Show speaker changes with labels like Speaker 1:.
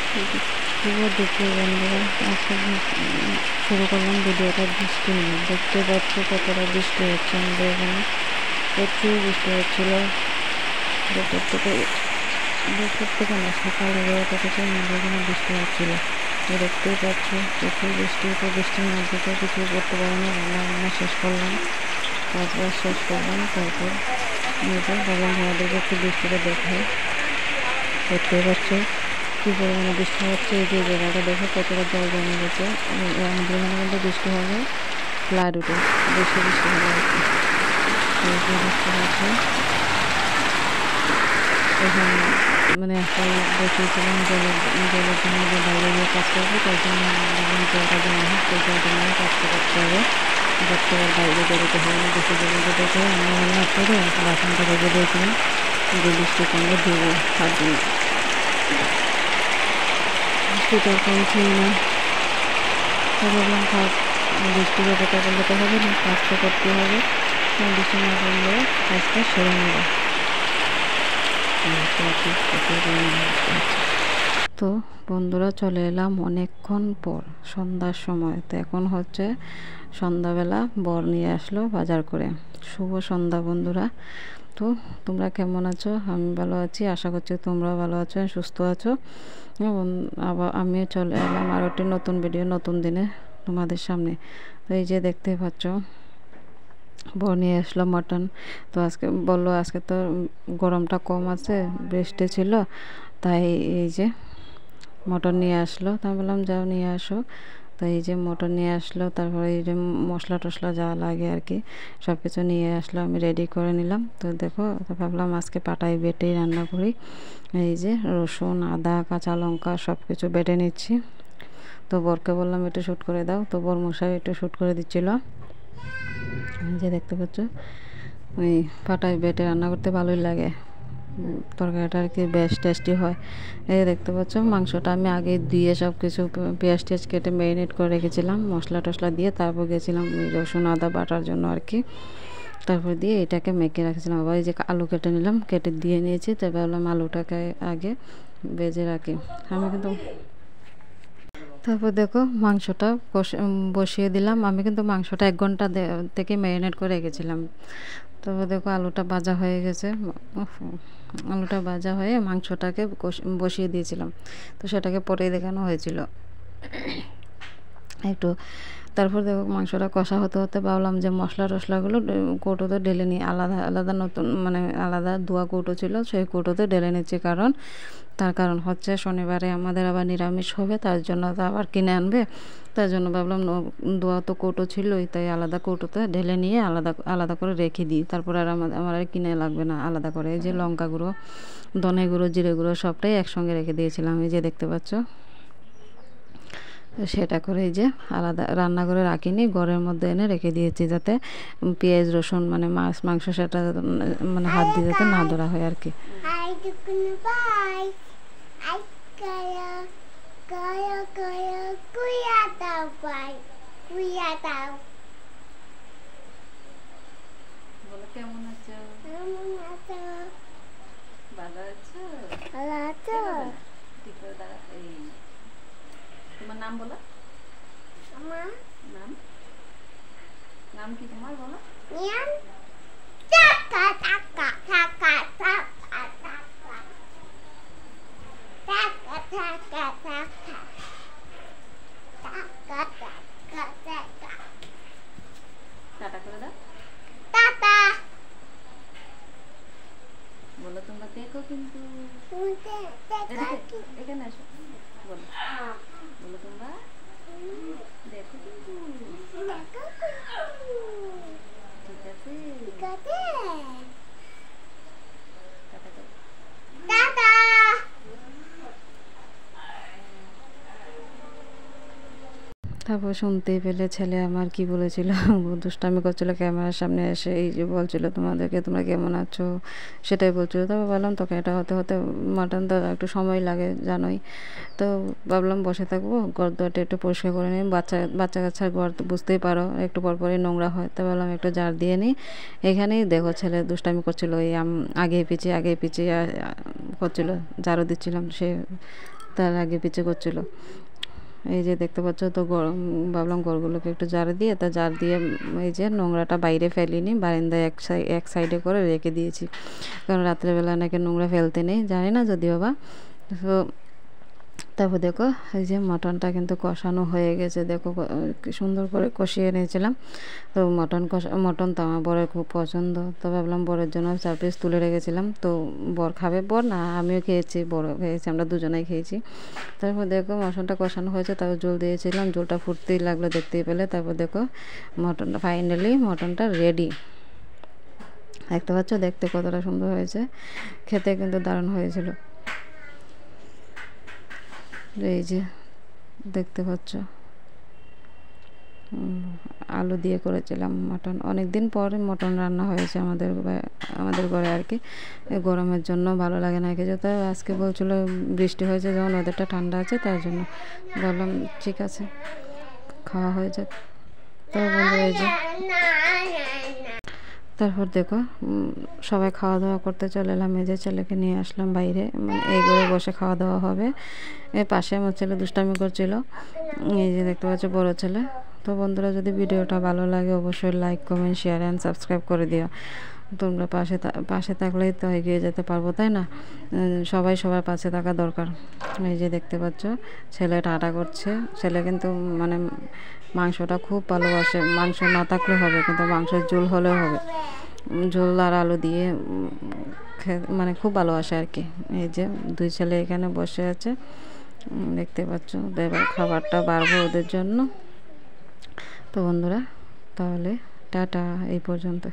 Speaker 1: শুভ দুপুর বন্ধুরা, আজকে শুরু করলাম ভিডিওটা বৃষ্টি নিয়ে। দেখতে পাচ্ছি কতটা বৃষ্টি হচ্ছে আমাদের এখানে, প্রচুর বৃষ্টি হচ্ছিল। দুপুর থেকে না, সকাল 11টা থেকে আমাদের এখানে বৃষ্টি হচ্ছিল। দেখতেই পাচ্ছি প্রচুর বৃষ্টি। তো বৃষ্টির মধ্যে তো কিছু করতে পারিনি, রান্না শেষ করলাম, কাজ শেষ করলাম। তারপর নিজে ভাবলাম আমাদেরকে একটু বৃষ্টিটা দেখে। দেখতেই পাচ্ছি কী পরিমাণে বৃষ্টি হচ্ছে। এই যে জায়গাটা দেখে কতটা জল জমে গেছে। আমাদের এখানে কিন্তু বৃষ্টি হলে ফ্লাড উঠে, বেশি বৃষ্টি হলে আর কি। এই যে বৃষ্টি হচ্ছে এখানে, মানে একটা বসিয়েছিলাম জলের জন্য, যে বাইরে গিয়ে কাজ করবো, তাই জন্য জলটা জমা হয়, সেই জলটা নিয়ে কাজটা করতে হবে। করতে আর বাইরে বেরোতে হবে না, বেশি বেরোতে দেখে আমি রান্না করে বাসনটা রেখে দিয়েছিলাম যে বৃষ্টি কমলে দেবো। তার জন্য বৃষ্টিটা কমছেই না, তো বললাম থাক, বৃষ্টির অপেক্ষা করলে তো হবে না, কাজটা করতে হবে। বৃষ্টি না করলে কাজটা সেরে নেবে। তো বন্ধুরা, চলে এলাম অনেকক্ষণ পর সন্ধ্যার সময়। তো এখন হচ্ছে সন্ধ্যাবেলা, বর নিয়ে আসলো বাজার করে। শুভ সন্ধ্যা বন্ধুরা। তো তোমরা কেমন আছো? আমি ভালো আছি, আশা করছি তোমরাও ভালো আছো, সুস্থ আছো। আবার আমিও চলে এলাম আরও একটি নতুন ভিডিও, নতুন দিনে তোমাদের সামনে। তো এই যে দেখতে পাচ্ছ, বর নিয়ে আসলো মটন। তো আজকে বললো আজকে তো গরমটা কম আছে, বৃষ্টি ছিল, তাই এই যে মটন নিয়ে আসলো। তো আমি বললাম যাও নিয়ে আসো। তো এই যে মটন নিয়ে আসলো, তারপরে এই যে মশলা টশলা যা লাগে আর কি সব কিছু নিয়ে আসলো, আমি রেডি করে নিলাম। তো দেখো, তো ভাবলাম আজকে পাটায় বেটেই রান্না করি। এই যে রসুন, আদা, কাঁচা লঙ্কা সব কিছু বেটে নিচ্ছি। তো বরকে বললাম একটু শ্যুট করে দাও, তো বর মশাই একটু শ্যুট করে দিচ্ছিলো। যে দেখতে পাচ্ছ, ওই পাটায় বেটে রান্না করতে ভালোই লাগে, তরকারিটা আর কি বেশ টেস্টি হয়। এই দেখতে পাচ্ছ, মাংসটা আমি আগে দিয়ে সব কিছু পেঁয়াজ টেয়াজ কেটে ম্যারিনেট করে রেখেছিলাম, মশলা টশলা দিয়ে। তারপর গেছিলাম রসুন আদা বাটার জন্য আর কি। তারপর দিয়ে এটাকে মেখে রাখছিলাম। আবার এই যে আলু কেটে নিলাম, কেটে দিয়ে নিয়েছি। তারপর ভাবলাম আলুটাকে আগে ভেজে রাখি আমি কিন্তু। তারপর দেখো মাংসটা বসিয়ে দিলাম। আমি কিন্তু মাংসটা 1 ঘন্টা থেকে ম্যারিনেট করে রেখেছিলাম। তারপর দেখো আলুটা ভাজা হয়ে গেছে। আলুটা ভাজা হয়ে মাংসটাকে বসিয়ে দিয়েছিলাম। তো সেটাকে পরেই দেখানো হয়েছিল একটু। তারপর দেখো মাংসটা কষা হতে হতে ভাবলাম যে মশলা টশলাগুলো কৌটোতে ঢেলে নিই। আলাদা আলাদা নতুন, মানে আলাদা ধোয়া কৌটো ছিল, সেই কৌটোতে ঢেলে নিচ্ছি। তার কারণ হচ্ছে শনিবারে আমাদের আবার নিরামিষ হবে, তার জন্য তো আবার কিনে আনবে। তার জন্য ভাবলাম ধোয়া তো কৌটো ছিলই, তাই আলাদা কৌটোতে ঢেলে নিয়ে আলাদা আলাদা করে রেখে দিই। তারপর আর আমার আর কিনে লাগবে না আলাদা করে। এই যে লঙ্কা গুঁড়ো, ধনে গুঁড়ো, জিরে গুঁড়ো সবটাই একসঙ্গে রেখে দিয়েছিলাম, এই যে দেখতে পাচ্ছ। সেটা করে এই যে আলাদা রান্না করে রাখিনি, ঘরের মধ্যে এনে রেখে দিয়েছি, যাতে পেঁয়াজ রসুন মানে মাছ মাংস সেটা মানে হাত দিয়ে যাতে না ধরা হয় আর কি। কেমন আছো? ভালো আছো? ভালো আছো? তোমার নাম বলো। নাম নাম কি তোমার বলো? টাটা করে দাও। টাটা বলো তোমরা, দেখো কিন্তু এখানে আসো, বলো বলো তোমরা দেখো কিন্তু, ঠিক আছে? টাটা। তারপর শুনতেই পেলে ছেলে আমার কি বলেছিল, দুষ্টামি করছিল ক্যামেরার সামনে এসে। এই যে বলছিল তোমাদেরকে তোমরা কেমন আছো, সেটাই বলছিল। তারপর বললাম তোকে এটা হতে হতে মাটন তো একটু সময় লাগে জানোই। তো ভাবলাম বসে থাকবো, ঘর দরটা একটু পরিষ্কার করে নিই। বাচ্চা কাচ্চার ঘর তো বুঝতেই পারো, একটু পরপরই নোংরা হয়। তো ভাবলাম একটু ঝাড় দিয়ে নিই। এখানেই দেখো ছেলে দুষ্টামি করছিল, এই আগে পিছিয়ে করছিল, ঝাড়ু দিচ্ছিলাম সে। তার আগে পিছে করছিল। এই যে দেখতে পাচ্ছ তো ভাবলাম গরগুলোকে একটু জার দিয়ে, তা জার দিয়ে এই যে নোংরাটা বাইরে ফেলিনি, বারান্দায় এক সাইডে করে রেখে দিয়েছি, কারণ রাত্রেবেলা নাকি নোংরা ফেলতে নেই, জানি না যদিও বা। তো তারপর দেখো এই যে মটনটা কিন্তু কষানো হয়ে গেছে, দেখো কি সুন্দর করে কষিয়ে নিয়েছিলাম। তো মটন তো আমার বরের খুব পছন্দ, তো ভাবলাম বরের জন্য 4 পিস তুলে রেখেছিলাম। তো বর খাবে, বর না আমিও খেয়েছি, বড়ও খেয়েছি, আমরা দুজনেই খেয়েছি। তারপর দেখো মটনটা কষানো হয়েছে, তারপর জল দিয়েছিলাম, জলটা ফুটতেই লাগলো দেখতেই পেলে। তারপর দেখো ফাইনালি মটনটা রেডি, দেখতে পাচ্ছ দেখতে কতটা সুন্দর হয়েছে, খেতে কিন্তু দারুণ হয়েছিল। এই যে দেখতে পাচ্ছ আলু দিয়ে করেছিলাম মটন, অনেক দিন পরে মটন রান্না হয়েছে আমাদের ঘরে আর কি। গরমের জন্য ভালো লাগে না খেতে, তো আজকে বলছিল বৃষ্টি হয়েছে যখন, ওদেরটা ঠান্ডা আছে, তার জন্য বললাম ঠিক আছে খাওয়া হয়ে যাক। তো বন্ধু এই যে তারপর দেখো সবাই খাওয়া দাওয়া করতে চলে এলাম। এই যে ছেলেকে নিয়ে আসলাম বাইরে, মানে এই ঘরে বসে খাওয়া দাওয়া হবে। এর পাশে আমার ছেলে দুষ্টামি করছিল, এই যে দেখতে পাচ্ছ বড় ছেলে। তো বন্ধুরা যদি ভিডিওটা ভালো লাগে অবশ্যই like comment share and subscribe করে দিও। তোমরা পাশে থাকলেই তো এগিয়ে যেতে পারবো, তাই না? সবাই সবার পাশে থাকা দরকার। এই যে দেখতে পাচ্ছ ছেলে টাটা করছে, ছেলে কিন্তু মানে মাংসটা খুব ভালোবাসে, মাংস না থাকলে হবে, কিন্তু মাংসের ঝোল হলেও হবে, ঝোল আর আলু দিয়ে মানে খুব ভালোবাসে আর কি। এই যে 2 ছেলে এখানে বসে আছে, দেখতে পাচ্ছ। এবার খাবারটা বাড়বো ওদের জন্য। তো বন্ধুরা তাহলে টাটা, এই পর্যন্ত।